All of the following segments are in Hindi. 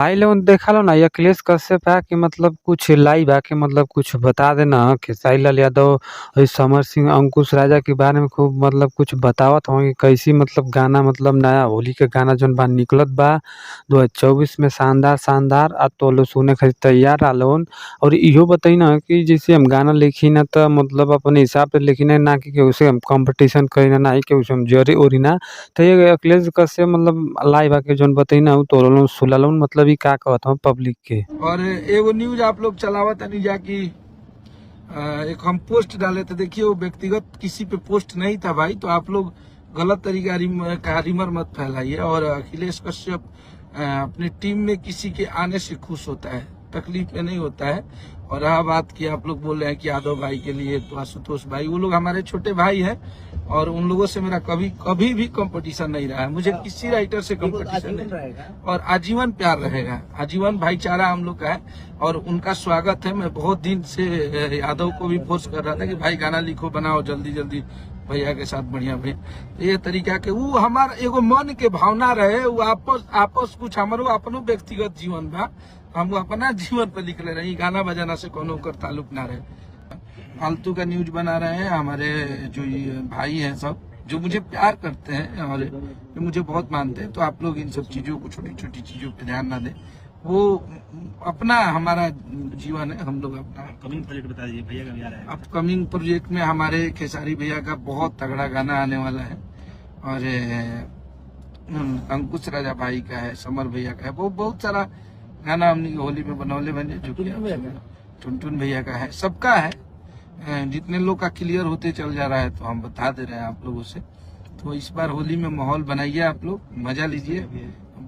भाई लोग देखा लो ना, ये अखिलेश कश्यप है कि मतलब कुछ लाइव है कि मतलब कुछ बता देना। खेसारी लाल यादव और समर सिंह, अंकुश राजा के बारे में खूब मतलब कुछ बतावत हो कि कैसी मतलब गाना, मतलब नया होली के गाना जोन बा निकलत बा 2024 में शानदार शानदार आ तो लोग सुने खातिर तैयार रहलन। और इहो बताई ना कि जैसे हम गाना लिखी ना तो मतलब अपने हिसाब से लिखी ना कि केहू से हम कंपटीशन करी ना ही केहू से हम जरी ओरी ना। तो ये अखिलेश कश्यप मतलब लाइव आके जोन बताई ना उ तो सुनलन, मतलब ई का कहत हूँ पब्लिक के। और एगो न्यूज आप लोग चलावत नहीं जा कि एक हम पोस्ट डाले थे, देखिए वो व्यक्तिगत किसी पे पोस्ट नहीं था भाई, तो आप लोग गलत तरीका का रिमर मत फैलाइए। और अखिलेश कश्यप अपनी टीम में किसी के आने से खुश होता है, तकलीफ में नहीं होता है। और रहा बात की आप लोग बोल रहे हैं कि यादव भाई के लिए तो आशुतोष भाई, वो लोग हमारे छोटे भाई हैं और उन लोगों से मेरा कभी भी कंपटीशन नहीं रहा है। मुझे किसी राइटर से कंपटीशन नहीं, और आजीवन प्यार रहेगा, आजीवन भाईचारा हम लोग का है और उनका स्वागत है। मैं बहुत दिन से यादव को भी फोर्स कर रहा था कि भाई गाना लिखो, बनाओ जल्दी जल्दी भैया के साथ बढ़िया भैया। तो ये तरीका के वो हमारा एगो मन के भावना रहे, वो आपस कुछ हमारो अपनो व्यक्तिगत जीवन बा, हम अपना जीवन पर लिख ले रहे, गाना बजाना से कोनो कर ताल्लुक ना रहे। फालतू का न्यूज बना रहे हैं हमारे जो ये भाई हैं सब, जो मुझे प्यार करते हैं और जो मुझे बहुत मानते हैं। तो आप लोग इन सब चीजों को, छोटी छोटी चीजों पे ध्यान ना दें। वो अपना हमारा जीवन है, हम लोग अपना। अपकमिंग प्रोजेक्ट बता दीजिए भैया का भी आ रहा है। अपकमिंग प्रोजेक्ट में हमारे खेसारी भैया का बहुत तगड़ा गाना आने वाला है और अंकुश राजा भाई का है, समर भैया का है, वो बहुत सारा गाना हमने होली में बनौले बने, जो टुनटुन भैया का है, सबका है। जितने लोग का क्लियर होते चल जा रहा है तो हम बता दे रहे हैं आप लोगों से। तो इस बार होली में माहौल बनाइए, आप लोग मजा लीजिए,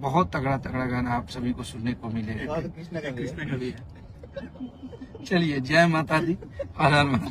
बहुत तगड़ा तगड़ा गाना आप सभी को सुनने को मिलेगा। कृष्ण का भी है। चलिए, जय माता दी, हर हर महादेव।